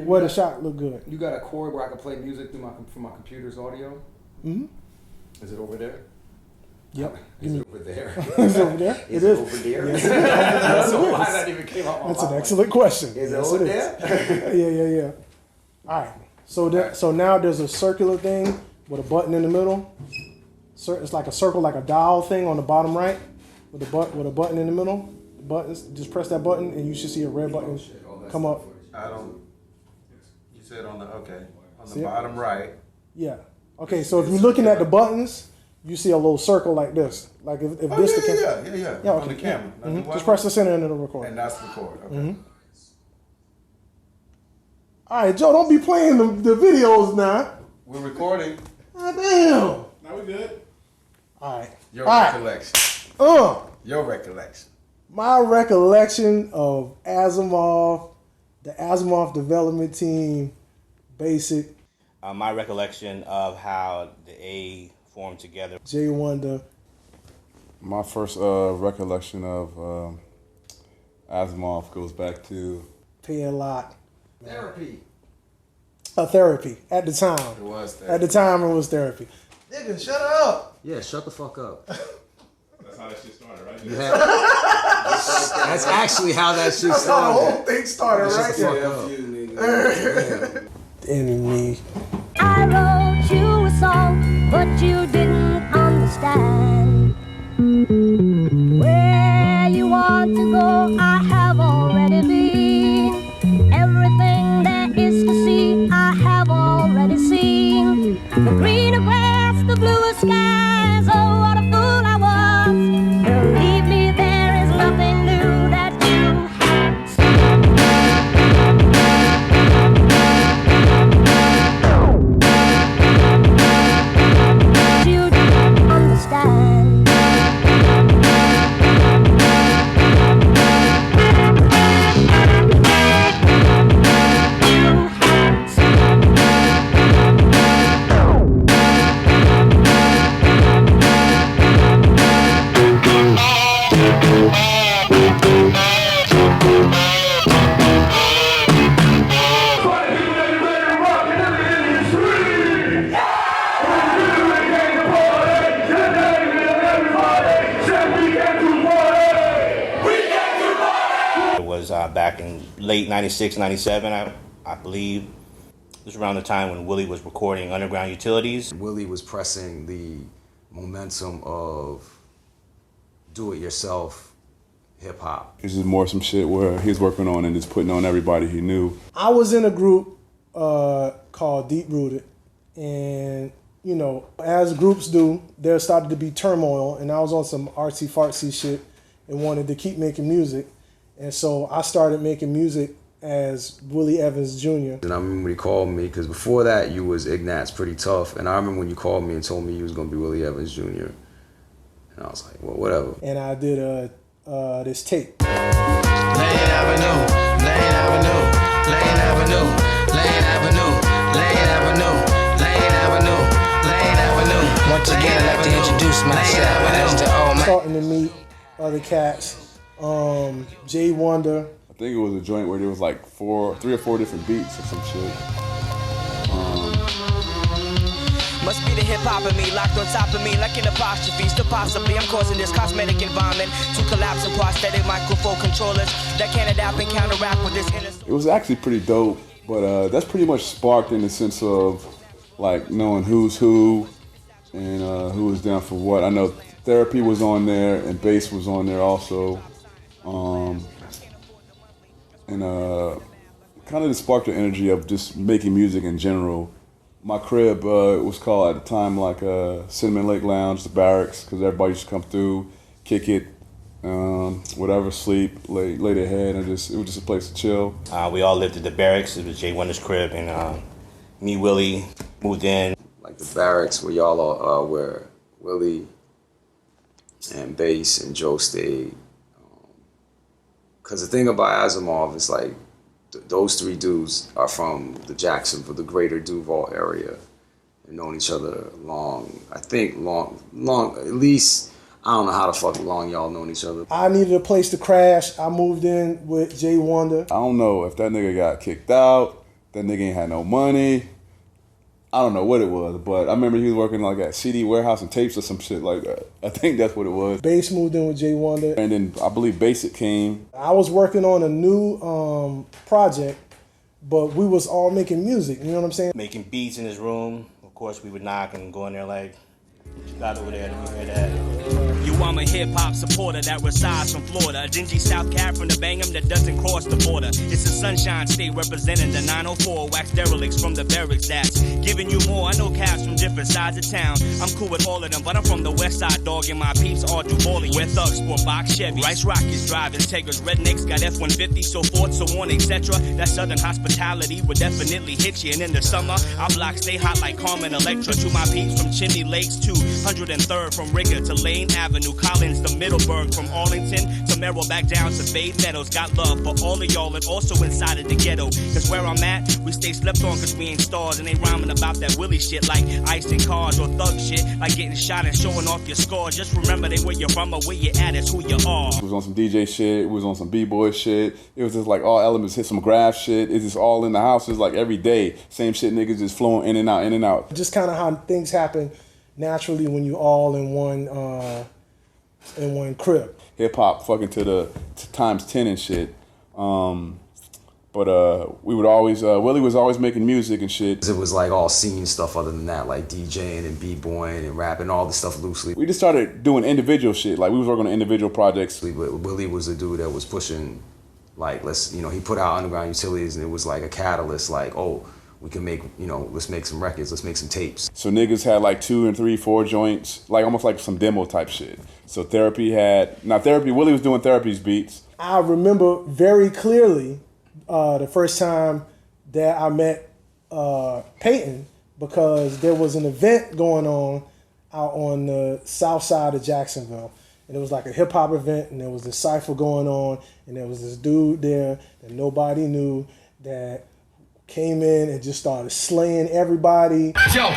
where the shot look good. You got a cord where I can play music through from my computer's audio? Mm-hmm. Is it over there? Yep. Is it over there? It's over there. Is it over there? Yes, I don't know why that even came out. That's an excellent question. Is it over there? Yeah. All right. So now there's a circular thing with a button in the middle. It's like a circle, like a dial thing on the bottom right, with a button in the middle. Buttons. Just press that button, and you should see a red button come up. I don't. You said on the bottom right. Yeah. Okay. So if you're looking at the buttons, you see a little circle like this. Like if this the camera. Yeah. Okay. On the camera. Mm-hmm. Just press the center and it'll record. And that's record. Okay. Mm-hmm. All right, Joe, don't be playing the videos now. We're recording. God damn. Now we good. All right. Your recollection. Your recollection. My recollection of Asamov, the Asamov development team, basic. My recollection of how the A formed together. J Wonder. My first recollection of Asamov goes back to Pay a lot. Therapy. Therapy at the time. It was therapy. At the time, it was therapy. Nigga, shut up. Yeah, shut the fuck up. That's how that shit started, right? Yeah. That's actually how that shit That's how the started. whole thing started, right there. Enemy. I wrote you a song, but you didn't understand. Where you want to go, I have already been. Everything there is to see, I have already seen. The greener grass, the bluer skies, oh what a fool I was. Believe me, there is nothing new that you have seen. You don't understand. It was back in late 96, 97, I believe. It was around the time when Willie was recording Underground Utilities. Willie was pressing the momentum of do-it-yourself hip-hop. This is more some shit where he's working on and just putting on everybody he knew. I was in a group called Deep Rooted, and you know, as groups do, there started to be turmoil, and I was on some artsy fartsy shit and wanted to keep making music, and so I started making music as Willie Evans Jr. And I remember when he called me, because before that you was Ignatz Pretty Tough, and I remember when you called me and told me you was gonna be Willie Evans Jr. And I was like, well, whatever. And I did this tape. Lane Avenue, Lane Avenue, Lane Avenue, Lane Avenue, Lane Avenue, Lane Avenue, Lane Avenue. Once again, I'd like to introduce myself as the old man. Starting to meet other cats, J Wonder. I think it was a joint where there was like 3 or 4 different beats or some shit. Must be the hip-hop in me, locked on top of me like an apostrophe. Still possibly, I'm causing this cosmetic environment to collapse in prosthetic microphone controllers that can't adapt and counteract with this inner... It was actually pretty dope, but that's pretty much sparked in the sense of like knowing who's who and who was down for what. I know Therapy was on there and Bass was on there also. And kind of just sparked the energy of just making music in general. My crib, it was called at the time like Cinnamon Lake Lounge, the Barracks, because everybody used to come through, kick it, whatever, sleep, lay their head, and it was just a place to chill. We all lived at the Barracks. It was Jay Wonder's crib, and me, Willie, moved in. Like the Barracks where y'all are, where Willie and Bass and Joe stayed. Because the thing about Asamov is like, those 3 dudes are from the Jacksonville, the greater Duval area. They've known each other long, at least, I don't know how the fuck long y'all known each other. I needed a place to crash. I moved in with J Wonder. I don't know if that nigga got kicked out That nigga ain't had no money. I don't know what it was, but I remember he was working like at CD warehouse and tapes or some shit like that. I think that's what it was. Bass moved in with Jay Wonder. And then I believe Basic came. I was working on a new project, but we was all making music, you know what I'm saying? Making beats in his room. Of course, we would knock and go in there like, what you got over there, let me hear that. You, I'm a hip-hop supporter that resides from Florida. A dingy South Cat from the Bangham that doesn't cross the border. It's a sunshine state representing the 904. Wax derelicts from the barracks that's giving you more. I know cats from different sides of town. I'm cool with all of them, but I'm from the west side, dog, and my peeps all Duvalian. Where thugs sport box Chevy. Rice Rockets driving Tigers. Rednecks got F-150, so forth, so on, etc. That southern hospitality would definitely hit you. And in the summer, our blocks stay hot like Carmen Electra. To my peeps from Chimney Lakes to 103rd, from Rigger to Lane Avenue, Collins to Middleburg, from Arlington to Merrill back down to Bay Meadows. Got love for all of y'all and also inside of the ghetto. Cause where I'm at, we stay slept on cause we ain't stars. And they rhyming about that Willie shit like ice and cars or thug shit like getting shot and showing off your score. Just remember they where you're from or where you at is who you are. It was on some DJ shit, it was on some B-boy shit. It was just like all elements, hit some graph shit. It's just all in the house. It's like every day, same shit, niggas just flowing in and out, in and out. Just kind of how things happen naturally when you all in one crib. Hip hop fucking to times 10 and shit. But we would always Willie was always making music and shit. It was like all scene stuff other than that, like DJing and b-boying and rapping, all this stuff loosely. We just started doing individual shit. Like we was working on individual projects. Willie was the dude that was pushing, like, he put out Underground Utilities, and it was like a catalyst, like, oh, we can make, let's make some records, let's make some tapes. So niggas had like 2 and 3, 4 joints, like almost like some demo type shit. So Willie was doing Therapy's beats. I remember very clearly the first time that I met Peyton, because there was an event going on out on the south side of Jacksonville. And it was like a hip hop event, and there was this cypher going on, and there was this dude there that nobody knew that came in and just started slaying everybody. Yo,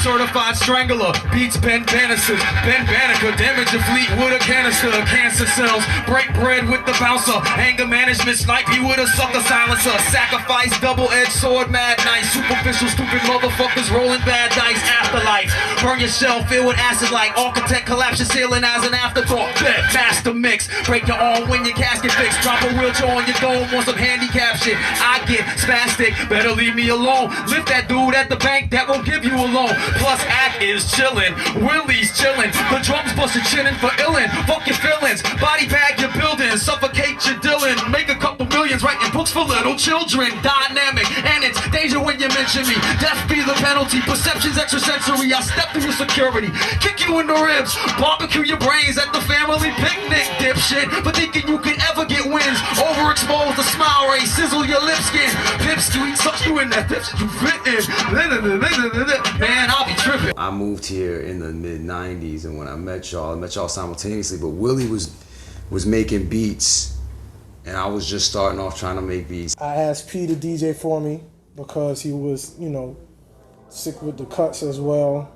certified strangler, beats Ben Bannister, Ben Banneker, damage a fleet with a canister, cancer cells, break bread with the bouncer, anger management, snipe you with a sucker silencer, sacrifice, double-edged sword, mad nice, superficial, stupid motherfuckers rolling bad dice, afterlife, burn your shell, filled with acid like architect, collapse your ceiling as an afterthought, bet, master mix, break your arm when your casket fixed, drop a wheelchair on your dome, want some handicap shit, I get spastic, better leave me alone. Lift that dude at the bank, that won't give you a loan. Plus, Act is chillin', Willie's chillin', the drums bustin' chinnin' for illin'. Fuck your feelings, body bag your building, suffocate your Dylan. Make a couple millions writing books for little children. Dynamic, and it's danger when you mention me. Death be the penalty, perception's extrasensory. I step through your security, kick you in the ribs, barbecue your brains at the family picnic, dipshit. For thinking you could ever get wins, overexpose the smile ray, sizzle your lip skin, pipsqueak, suck you in that bitch, you fit in. Man, I'll be tripping. I moved here in the mid-90s, and when I met y'all simultaneously, but Willie was making beats, and I was just starting off trying to make beats. I asked P to DJ for me because he was, sick with the cuts as well.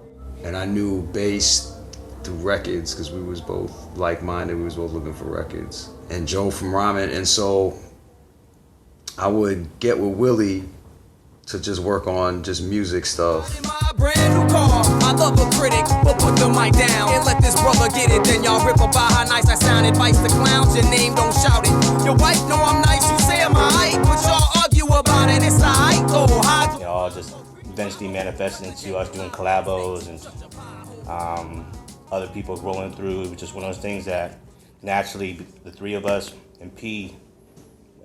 And I knew bass through records because we was both like-minded, we was both looking for records. And Joe from Ramen, and so I would get with Willie to just work on just music stuff. In my brand new car, I love a critic, but put the mic down and let this brother get it. Then y'all rip about how nice I sound. Advice to clowns, your name don't shout it. Your wife know I'm nice, you say I'm alright, but y'all argue about it. It's alright, go high. It all just eventually manifested into us doing collabos and other people rolling through. It was just one of those things that naturally the three of us and P,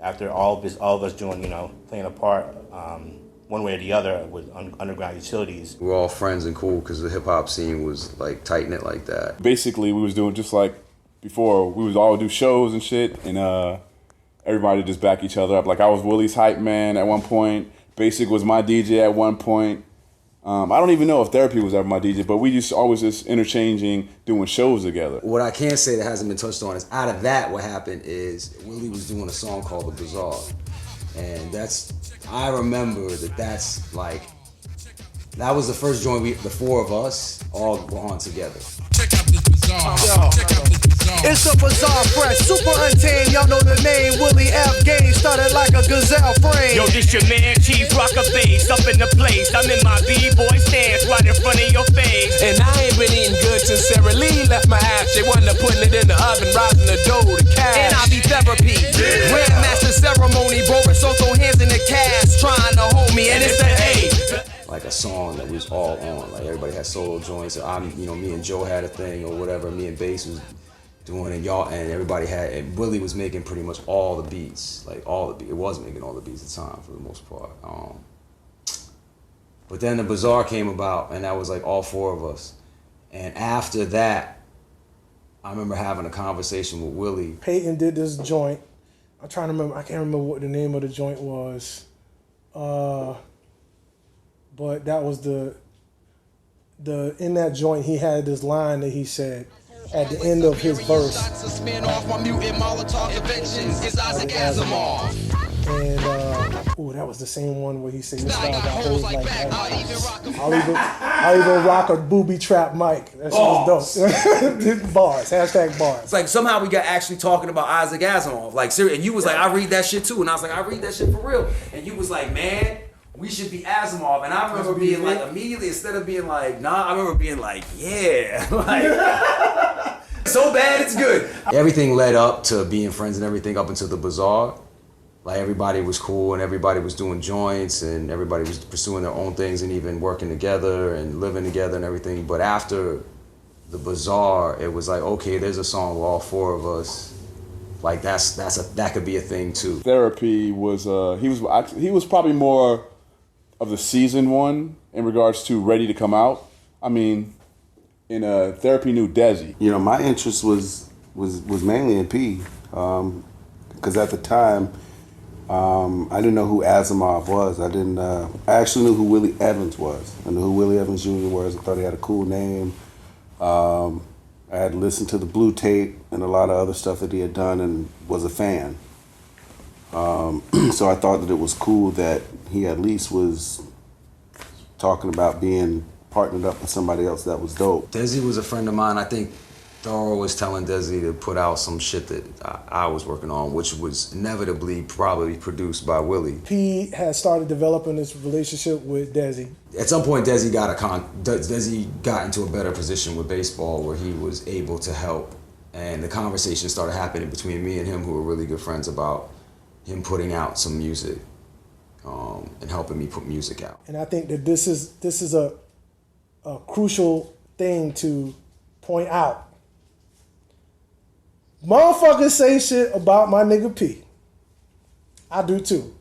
after all of us doing, playing a part, one way or the other with Underground Utilities. We were all friends and cool because the hip hop scene was like tight-knit like that. Basically, we was doing just like before. We was all do shows and shit, and everybody just back each other up. Like I was Willie's hype man at one point. Basic was my DJ at one point. I don't even know if Therapy was ever my DJ, but we used to always just interchanging, doing shows together. What I can say that hasn't been touched on is out of that, what happened is Willie was doing a song called The Bazaar. And I remember that's like, that was the first joint the four of us all were on together. Check out this bizarre. Check out this bizarre. It's a bizarre fresh, super untamed. Y'all know the name. Willie F. Game started like a gazelle frame. Yo, this your man, Chief Rocker Bass, up in the place. I'm in my B-boy stance right in front of your face. And I ain't been eating good since Sarah Lee left my ass. They wasn't putting it in the oven, rising the dough to cash. And I be therapy. Grandmaster ceremony, Boris Soto hands in the cast, trying to hold me, and it's the A. Like a song that we was all on. Like everybody had solo joints. Me and Joe had a thing or whatever. Me and Bass was doing it. And everybody had. And Willie was making pretty much all the beats. Like all the beats. It was making all the beats at the time for the most part. But then the Bazaar came about, and that was like all four of us. And after that, I remember having a conversation with Willie. Peyton did this joint. I'm trying to remember. I can't remember what the name of the joint was. But that was the in that joint he had this line that he said at the end of his verse. And that was the same one where he said this guy got old like that. I'll even rock a booby trap mic. That shit was dope. Bars, hashtag bars. It's like somehow we got actually talking about Isaac Asimov. Like seriously, and you was like, I read that shit too. And I was like, I read that shit for real. And you was like, man, we should be Asimov. And I remember being like, immediately, instead of being like, nah, I remember being like, yeah. Like, so bad it's good. Everything led up to being friends and everything up until the Bazaar. Like everybody was cool and everybody was doing joints and everybody was pursuing their own things and even working together and living together and everything. But after the Bazaar, it was like, okay, there's a song with all four of us. Like that could be a thing too. Therapy was he was probably more of the season one in regards to ready to come out. I mean, in Therapy knew Desi. You know, my interest was mainly in P, because at the time I didn't know who Asamov was. I actually knew who Willie Evans was. I knew who Willie Evans Jr. was. I thought he had a cool name. I had listened to the Blue Tape and a lot of other stuff that he had done and was a fan. So I thought that it was cool that he at least was talking about being partnered up with somebody else that was dope. Desi was a friend of mine. I think Thorough was telling Desi to put out some shit that I was working on, which was inevitably probably produced by Willie. P had started developing this relationship with Desi. At some point, Desi got into a better position with baseball where he was able to help, and the conversation started happening between me and him, who were really good friends, about him putting out some music and helping me put music out. And I think that this is a crucial thing to point out. Motherfuckers say shit about my nigga P. I do too.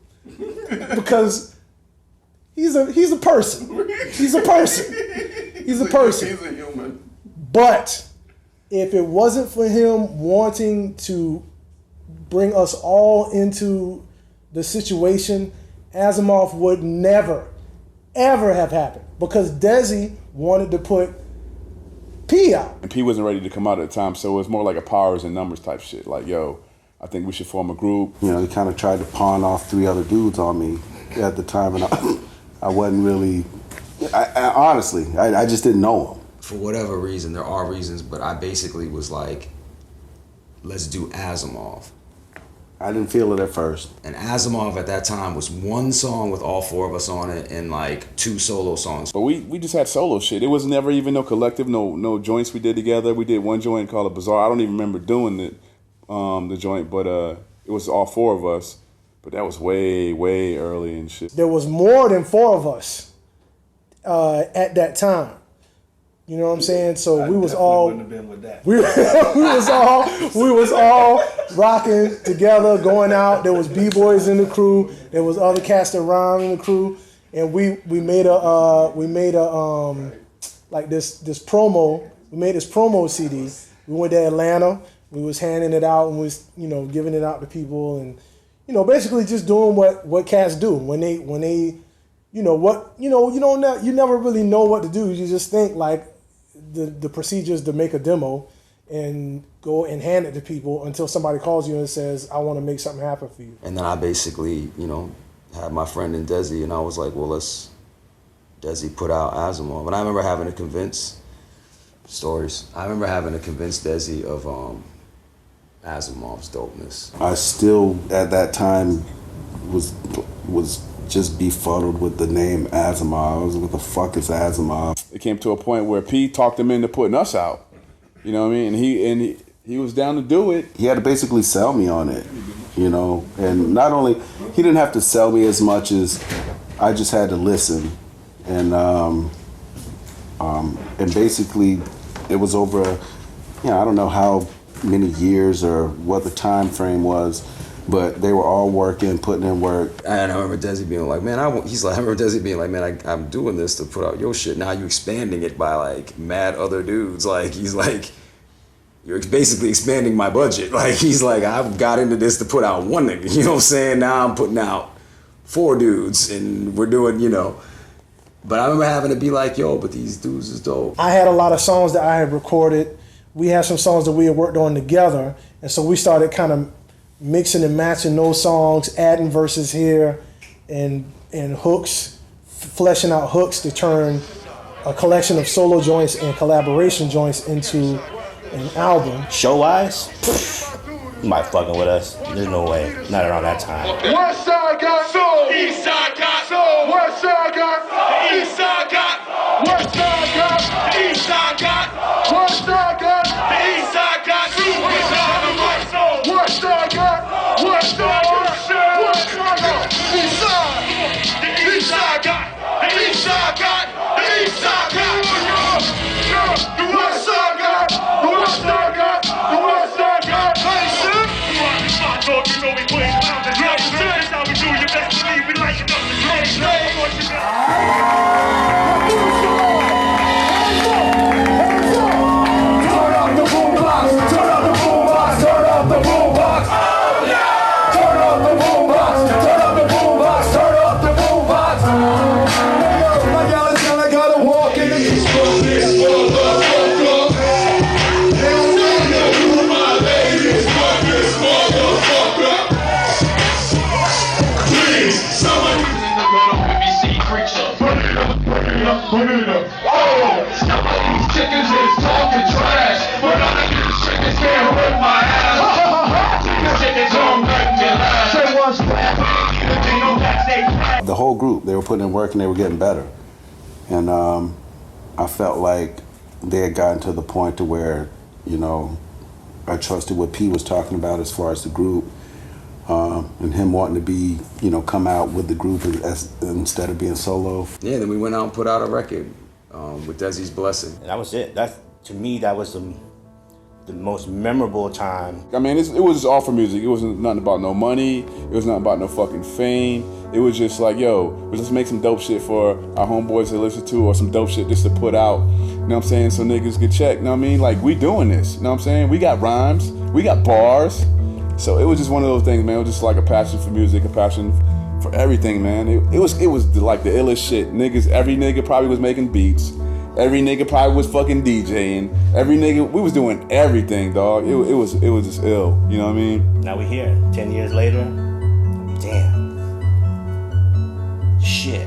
Because he's a person. He's a person. He's a person. He's a human. But if it wasn't for him wanting to bring us all into the situation, Asamov would never, ever have happened. Because Desi wanted to put P out. And P wasn't ready to come out at the time, so it was more like a powers and numbers type shit. Like, yo, I think we should form a group. You know, he kind of tried to pawn off 3 other dudes on me at the time, and I wasn't really, I honestly, I just didn't know him. For whatever reason, there are reasons, but I basically was like, let's do Asamov. I didn't feel it at first. And Asamov at that time was one song with all 4 of us on it and like 2 solo songs. But we just had solo shit. It was never even no collective, no joints we did together. We did one joint called a Bazaar. I don't even remember doing it, the joint, but it was all 4 of us. But that was way, way early and shit. There was more than 4 of us at that time. You know what I'm saying? So we was all wouldn't have been with that. we was all rocking together, going out. There was B-boys in the crew. There was other cats that rhyme in the crew, and we made a like this promo. We made this promo CD. We went to Atlanta. We was handing it out and was giving it out to people and basically just doing what cats do when they you never really know what to do. You just think like the procedures to make a demo and go and hand it to people until somebody calls you and says, I want to make something happen for you. And then I basically, had my friend in Desi, and I was like, well, let's Desi put out Asamov. And I remember having to convince Desi of Asimov's dopeness. I still, at that time, was just befuddled with the name Asamov. I was, what the fuck is Asamov? It came to a point where P talked him into putting us out. You know what I mean? And he was down to do it. He had to basically sell me on it, you know. And not only, he didn't have to sell me as much as I just had to listen. And basically, it was over, you know, I don't know how many years or what the time frame was, but they were all working, putting in work. And I remember Desi being like, man, I remember Desi being like, man, I'm doing this to put out your shit. Now you expanding it by like mad other dudes. Like, he's like, you're basically expanding my budget. Like, he's like, I've got into this to put out one nigga, you know what I'm saying? Now I'm putting out 4 dudes and we're doing, you know. But I remember having to be like, yo, but these dudes is dope. I had a lot of songs that I had recorded. We had some songs that we had worked on together. And so we started kind of mixing and matching those songs, adding verses here and hooks, fleshing out hooks to turn a collection of solo joints and collaboration joints into an album. Show-wise, you might fucking with us. There's no way. Not around that time. West side got soul. East side got soul. West side got the east side got. West side got the east side got. West side got the east side got. West side got soul. West side got. West side got. West side got. East side. The east side got. The east side got. The east side got. The west side got. The west side got. The west side got. Hey, shit. You know we put it out the day. That's how we do. You best believe we lighten up the place. Turn up the boombox. Turn up the boombox. Turn up the boombox. Oh yeah. Turn up the boombox. Turn up the boombox. Turn up the boombox. My gal is gonna gotta walk in the some of these chickens is talking trash, but none of these chickens can't whip my ass. These chickens don't make me laugh. Say what's that? The whole group, they were putting in work and they were getting better. And I felt like they had gotten to the point to where, you know, I trusted what P was talking about as far as the group. And him wanting to be, you know, come out with the group instead of being solo. Yeah, then we went out and put out a record with Desi's blessing. And that was it. To me, that was the most memorable time. I mean, it was all for music. It wasn't nothing about no money. It was nothing about no fucking fame. It was just like, yo, let's make some dope shit for our homeboys to listen to, or some dope shit just to put out. You know what I'm saying? So niggas get checked. You know what I mean? Like, we doing this. You know what I'm saying? We got rhymes. We got bars. So it was just one of those things, man. It was just like a passion for music, a passion for everything, man. It was like the illest shit. Every nigga probably was making beats. Every nigga probably was fucking DJing. Every nigga, we was doing everything, dog. It was just ill. You know what I mean? Now we here, 10 years later. Damn. Shit.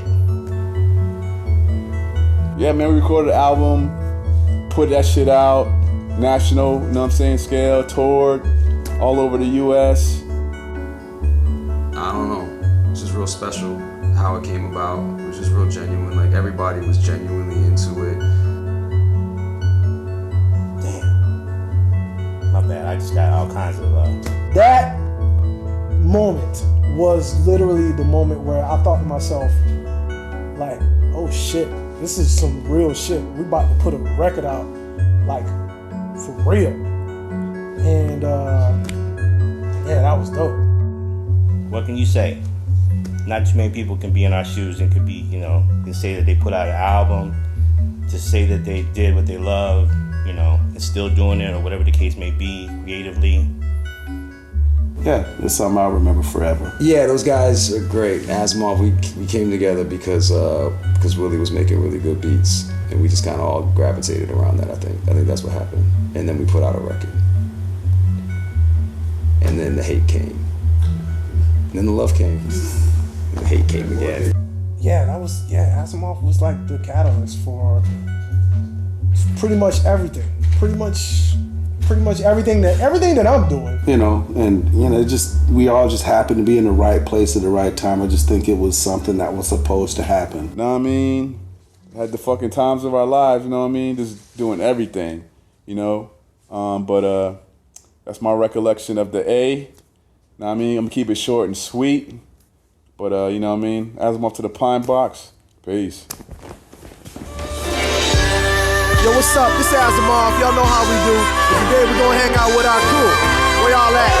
Yeah, man. We recorded an album, put that shit out, national. You know what I'm saying? Scale, toured all over the U.S. I don't know. It's just real special how it came about. It was just real genuine. Like, everybody was genuinely into it. Damn. My bad. I just got all kinds of That moment was literally the moment where I thought to myself, like, oh shit, this is some real shit. We about to put a record out, like, for real. And yeah, that was dope. What can you say? Not too many people can be in our shoes and could be, you know, can say that they put out an album, to say that they did what they love, you know, and still doing it, or whatever the case may be, creatively. Yeah, it's something I'll remember forever. Yeah, those guys are great. Asamov, we came together because Willie was making really good beats, and we just kind of all gravitated around that. I think that's what happened. And then we put out a record, and then the hate came, and then the love came, and the hate came again. Yeah, Asamov was like the catalyst for pretty much everything. Pretty much pretty much everything that I'm doing. You know, and we all just happened to be in the right place at the right time. I just think it was something that was supposed to happen. You know what I mean? Had the fucking times of our lives, you know what I mean? Just doing everything, you know? But that's my recollection of the A. You know what I mean? I'm gonna keep it short and sweet. But you know what I mean? Asamov to the Pine Box. Peace. Yo, what's up? This is Asamov. Y'all know how we do. And today we're gonna hang out with our crew. Where y'all at?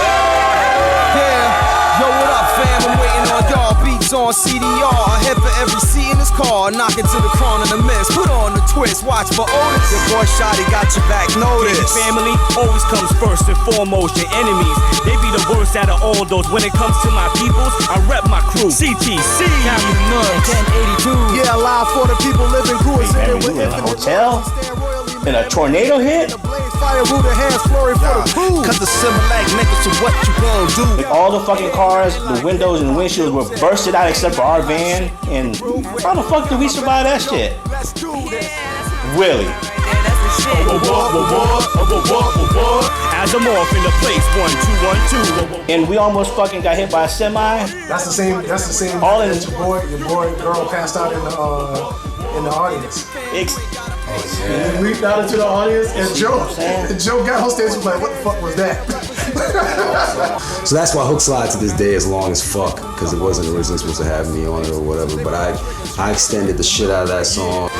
Yeah. Yo, what up, fam? I'm waiting on y'all. Beats on CDR. Ahead for every seat in this car. Knocking to the crown in the mist. Put on the twist. Watch for Otis. Your boy Shotty got your back. Notice. Family always comes first and foremost. Your enemies, they be the worst out of all those. When it comes to my peoples, I rep my crew. CTC. Captain Nuts. 1082. Yeah, live for the people living crew. Hey, man, we in a hotel? And a tornado hit? Cause the Similac niggas, so what you gonna do? And all the fucking cars, the windows and windshields were bursted out except for our van. And how the fuck did we survive that shit? Willie. Asamov in the place, 1 2 1 2. And we almost fucking got hit by a semi. That's the same. All in your boy girl passed out in the audience. And he leaped out into the audience, and Joe got on stage and was like, "What the fuck was that?" So that's why Hook Slide to this day is long as fuck, because it wasn't originally supposed to have me on it or whatever. But I extended the shit out of that song.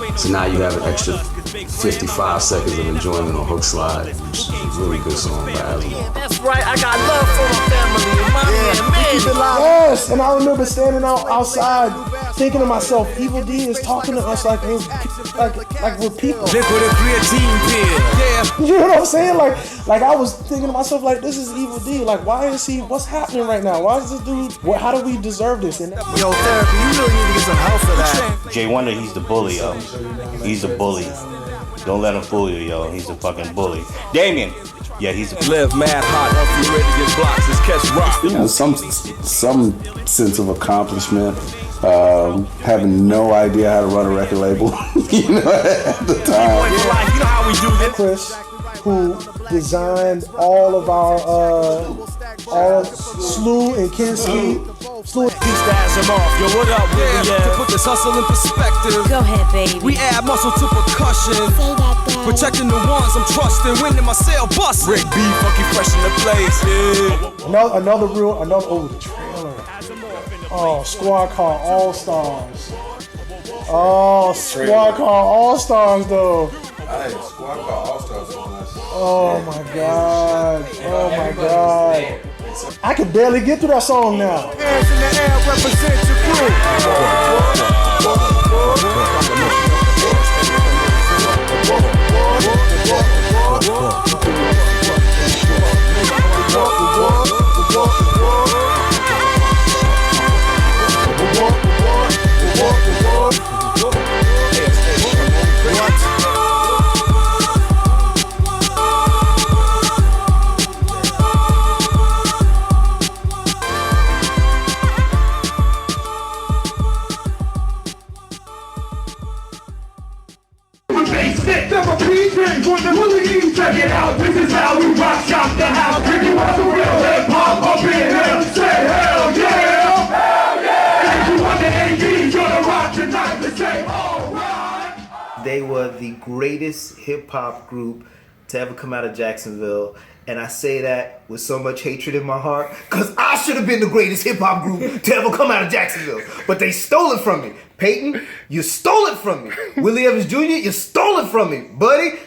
And so now you have an extra 55 seconds of enjoyment on Hook Slide, which is a really good song by Asamov. That's right, I got love for my family and my man. Yes, and I remember standing outside thinking to myself, Evil D is talking to us like we're people. Liquid and creatine pill. Yeah. You know what I'm saying? Like I was thinking to myself, like, this is Evil D. Like, why is he? What's happening right now? Why is this dude? How do we deserve this? And yo, therapy, you really need to get some help for that. Jay Wonder, he's the bully, yo. He's a bully. Don't let him fool you, yo. He's a fucking bully. Damien. Yeah, he's a live mad hot, up you ready to get blocks, just catch rock. You know, some sense of accomplishment. Having no idea how to run a record label, you know, at the time. You know how we do this. Chris, who designed all of our Slew and Kinski. Peace to Asamov. Yo, what up, Willie? To put this hustle in perspective. Go ahead, baby. We add muscle to percussion. Protecting the ones I'm trusting. Winning my sale bustin'. Rick B, funky fresh in the place. Yeah. Another the trailer. Oh, Squad Car All Stars. Oh, Squad Car All Stars though. Hey, Squad Car All Stars was nice. Oh my god. Oh my god. I can barely get through that song now. Hands in the air, represent your Check it out, this is how we rock, shop the house. If you want some real hip hop up in here, say hell yeah, hell yeah. If you want the AD, gonna rock tonight, let's say alright. They were the greatest hip hop group to ever come out of Jacksonville. And I say that with so much hatred in my heart, because I should have been the greatest hip hop group to ever come out of Jacksonville. But they stole it from me. Peyton, you stole it from me. Willie Evans Jr., you stole it from me. Buddy,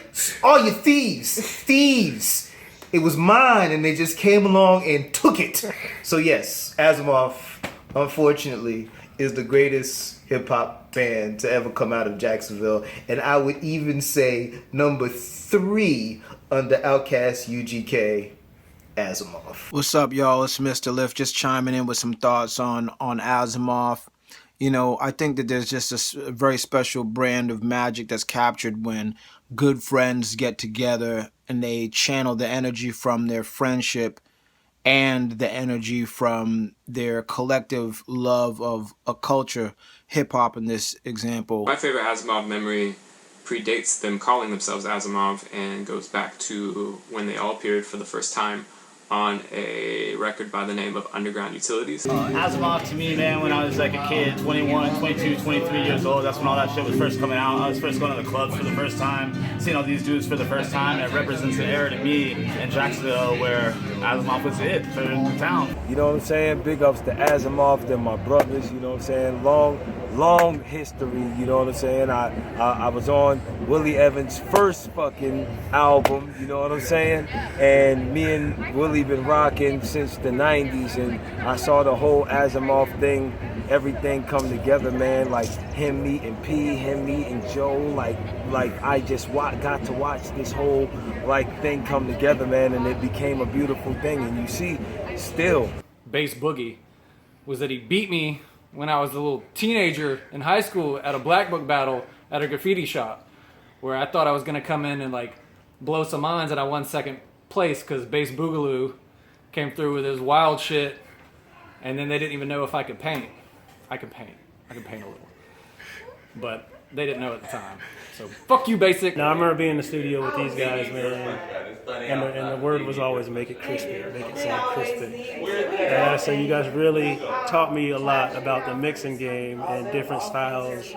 all you thieves. It was mine, and they just came along and took it. So yes, Asamov, unfortunately, is the greatest hip hop band to ever come out of Jacksonville. And I would even say number 3 under Outkast UGK, Asamov. What's up, y'all? It's Mr. Lift, just chiming in with some thoughts on Asamov. You know, I think that there's just a very special brand of magic that's captured when good friends get together and they channel the energy from their friendship and the energy from their collective love of a culture, hip-hop in this example. My favorite Asamov memory predates them calling themselves Asamov and goes back to when they all appeared for the first time on a record by the name of Underground Utilities. Asamov to me, man, when I was like a kid, 21, 22, 23 years old, that's when all that shit was first coming out. I was first going to the clubs for the first time, seeing all these dudes for the first time. It represents an era to me in Jacksonville where Asamov was it for the town. You know what I'm saying? Big ups to Asamov, they're my brothers, you know what I'm saying? Long history, you know what I'm saying? I was on Willie Evans' first fucking album, you know what I'm saying? And me and Willie been rocking since the 90s, and I saw the whole Asamov thing, everything come together, man. Like him meeting P, him meeting Joe, like I just got to watch this whole like thing come together, man, and it became a beautiful thing. And you see, still. Bass Boogie was that he beat me when I was a little teenager in high school at a black book battle at a graffiti shop, where I thought I was gonna come in and like blow some minds, and I won second place because Bass Boogaloo came through with his wild shit, and then they didn't even know if I could paint. I could paint a little, but they didn't know at the time. So fuck you, Basic. Now I remember being in the studio with these guys, man, and the word was always make it crispy, make it sound crispy. So you guys really taught me a lot about the mixing game and different styles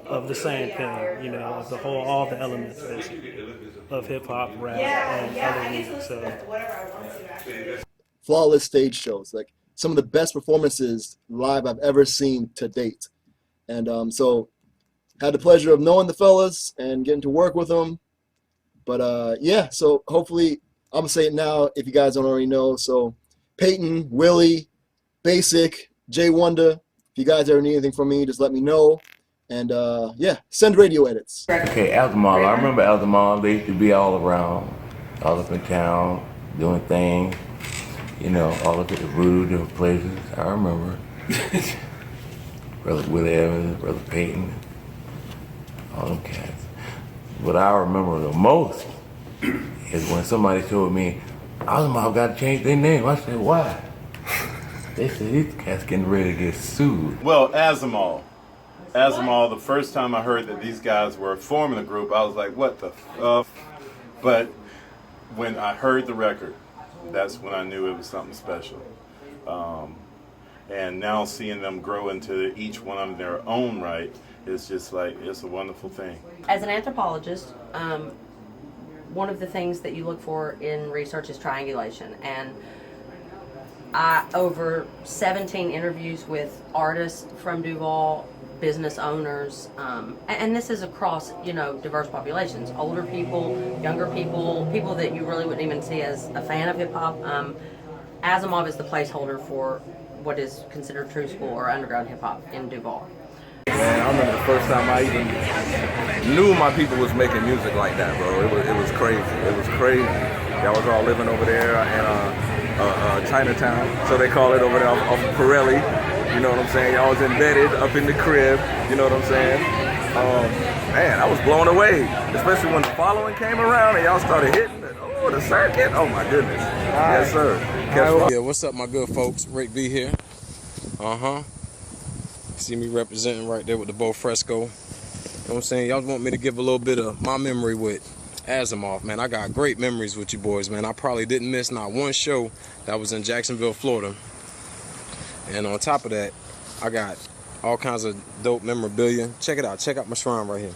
of the same thing, you know, of the whole, all the elements basically of hip hop, rap, and other music. So flawless stage shows, like some of the best performances live I've ever seen to date, and so. Had the pleasure of knowing the fellas and getting to work with them. But yeah, so hopefully, I'm gonna say it now if you guys don't already know. So Peyton, Willie, Basic, Jay Wonder, if you guys ever need anything from me, just let me know. And yeah, send radio edits. Okay, Asamov. I remember Asamov. They used to be all around, all up in town, doing things. You know, all up at the Voodoo, different places. I remember. Brother Willie Evans, Brother Peyton. All them cats. What I remember the most is when somebody told me, Asamov got to change their name. I said, why? They said, these cats getting ready to get sued. Well, Asamov, the first time I heard that these guys were forming a group, I was like, what the f? But when I heard the record, that's when I knew it was something special. And now seeing them grow into each one of their own right, it's just like, it's a wonderful thing. As an anthropologist, one of the things that you look for in research is triangulation. And over 17 interviews with artists from Duval, business owners, and this is across, you know, diverse populations, older people, younger people, people that you really wouldn't even see as a fan of hip hop. Asamov is the placeholder for what is considered true school or underground hip hop in Duval. Man, I remember the first time I even knew my people was making music like that, bro. It was crazy. It was crazy. Y'all was all living over there in Chinatown, so they call it over there off Pirelli. You know what I'm saying? Y'all was embedded up in the crib. You know what I'm saying? Man, I was blown away, especially when the following came around and y'all started hitting the circuit. Oh my goodness. Yes, sir. Yeah, what's up, my good folks? Rick B here. See me representing right there with the Bo Fresco. You know what I'm saying? Y'all want me to give a little bit of my memory with Asamov, man. I got great memories with you boys, man. I probably didn't miss not one show that was in Jacksonville, Florida. And on top of that, I got all kinds of dope memorabilia. Check it out. Check out my shrine right here.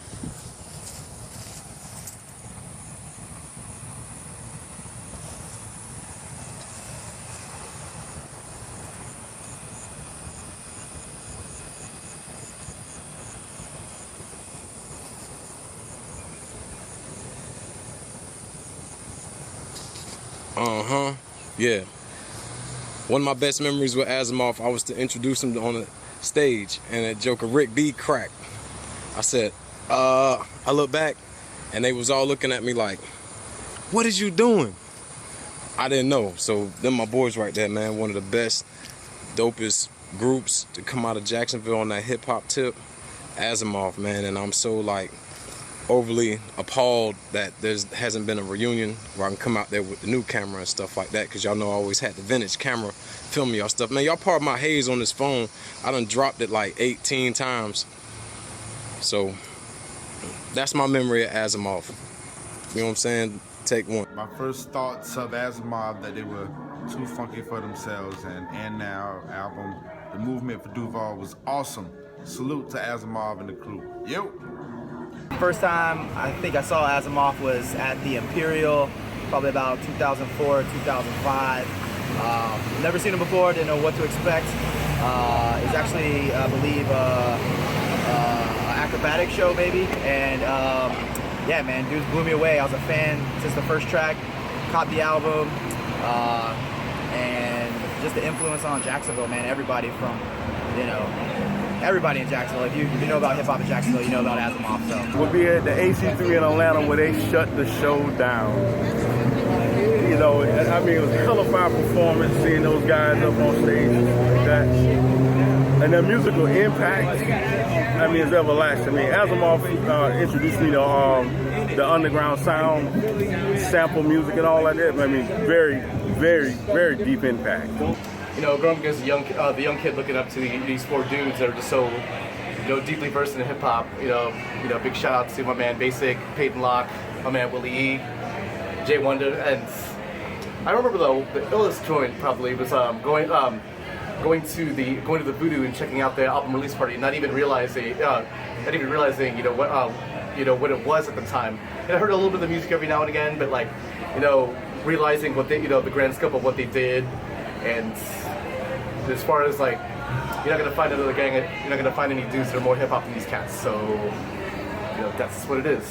Yeah. One of my best memories with Asamov, I was to introduce him on the stage, and that joker Rick B cracked. I said, I look back, and they was all looking at me like, what is you doing? I didn't know. So them my boys right there, man. One of the best, dopest groups to come out of Jacksonville on that hip hop tip. Asamov, man, and I'm so like overly appalled that there hasn't been a reunion where I can come out there with the new camera and stuff like that, because y'all know I always had the vintage camera filming y'all stuff. Man, y'all part my haze on this phone. I done dropped it like 18 times. So that's my memory of Asamov. You know what I'm saying? Take one. My first thoughts of Asamov that they were too funky for themselves, and Now album, the movement for Duval was awesome. Salute to Asamov and the crew. Yo. First time I think I saw Asamov was at the Imperial, probably about 2004, 2005. Never seen him before, didn't know what to expect. It's actually, I believe, an acrobatic show maybe, and yeah, man, dudes blew me away. I was a fan since the first track, caught the album, and just the influence on Jacksonville, man. Everybody from, everybody in Jacksonville. If you know about hip hop in Jacksonville, you know about Asamov. So We'll be at the AC3 in Atlanta where they shut the show down. You know, I mean, it was a hell of a fine performance seeing those guys up on stage like that. And their musical impact, I mean, it's everlasting. I mean, Asamov introduced me to the underground sound, sample music and all like that. I mean, very, very, very deep impact. You know, growing up as a the young kid looking up to these four dudes that are just so, deeply versed in hip hop. You know, big shout out to my man Basic, Peyton Locke, my man Willie E, Jay Wonder, and I remember the illest joint probably was going to the Voodoo and checking out the album release party, not even realizing what it was at the time. And I heard a little bit of the music every now and again, but realizing what they the grand scope of what they did. And as far as you're not gonna find another gang, you're not gonna find any dudes that are more hip hop than these cats. So that's what it is.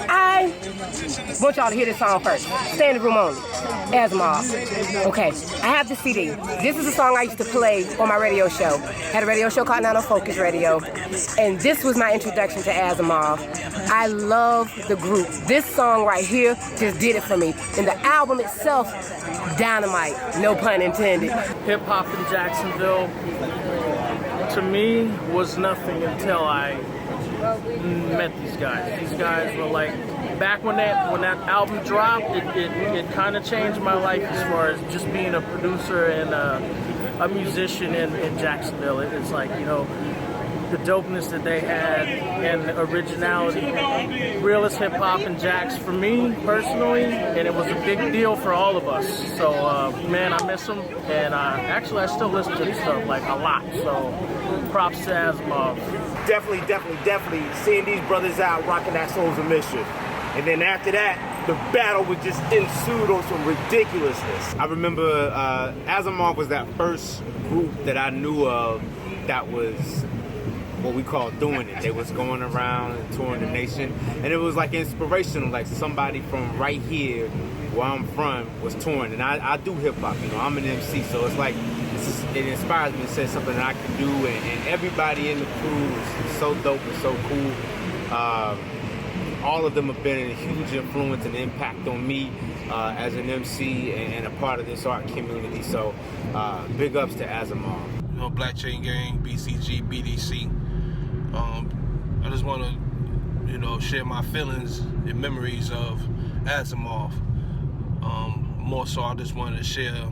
I want y'all to hear this song first. Stay in the room only. Asamov. Okay, I have the CD. This is a song I used to play on my radio show. Had a radio show called 9 Focus Radio. And this was my introduction to Asamov. I love the group. This song right here just did it for me. And the album itself, dynamite. No pun intended. Hip hop in Jacksonville, to me, was nothing until I met these guys. These guys were back when that album dropped, it kind of changed my life as far as just being a producer and a musician in Jacksonville. It's the dopeness that they had and the originality, realest hip hop in Jax for me personally, and it was a big deal for all of us. So man, I miss them, and actually I still listen to this stuff a lot. So props to Asamov. Definitely seeing these brothers out rocking that Souls of Mischief. And then after that, the battle was just ensued on some ridiculousness. I remember Asamov was that first group that I knew of that was what we call doing it. They was going around and touring the nation. And it was inspirational, somebody from right here where I'm from was touring. And I do hip hop, I'm an MC, so it's it inspires me to say something that I can do, and everybody in the crew is so dope and so cool. All of them have been a huge influence and impact on me as an MC and a part of this art community. So big ups to Asamov. Black Chain Gang, BCG, BDC. I just want to, share my feelings and memories of Asamov. More so, I just wanted to share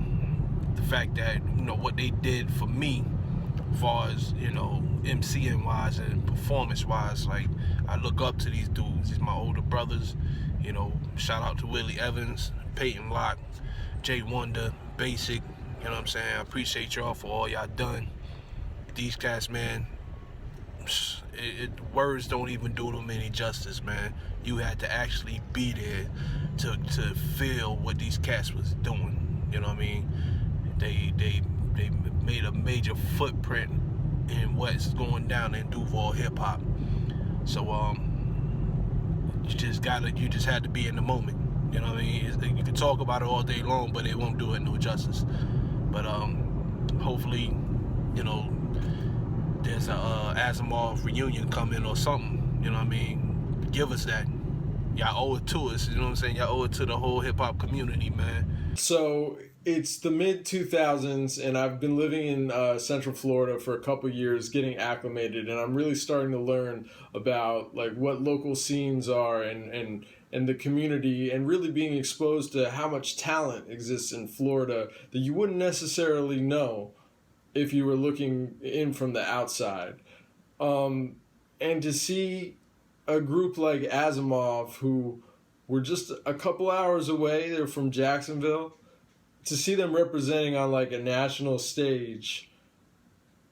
the fact that what they did for me, as far as MCing wise and performance wise. I look up to these dudes. These my older brothers. Shout out to Willie Evans, Peyton Locke, Jay Wonder, Basic. You know what I'm saying? I appreciate y'all for all y'all done. These cats, man, words don't even do them any justice, man. You had to actually be there to feel what these cats was doing. You know what I mean? They made a major footprint in what's going down in Duval hip hop. So you just had to be in the moment. You know what I mean? You can talk about it all day long, but it won't do it no justice. But hopefully, there's a Asamov reunion coming or something. You know what I mean? Give us that. Y'all owe it to us. You know what I'm saying? Y'all owe it to the whole hip hop community, man. So it's the mid 2000s, and I've been living in Central Florida for a couple years, getting acclimated, and I'm really starting to learn about what local scenes are and the community, and really being exposed to how much talent exists in Florida that you wouldn't necessarily know if you were looking in from the outside. And to see a group like Asamov, who were just a couple hours away, they're from Jacksonville, to see them representing on like a national stage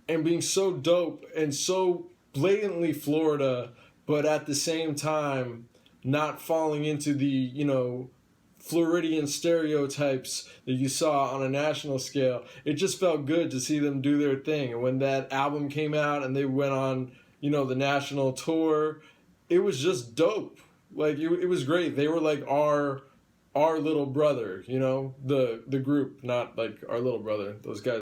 and being so dope and so blatantly Florida, but at the same time not falling into the, you know, Floridian stereotypes that you saw on a national scale. It just felt good to see them do their thing. And when that album came out and they went on, you know, the national tour, it was just dope. Like it was great. They were like our little brother, you know, the group, not like our little brother. Those guys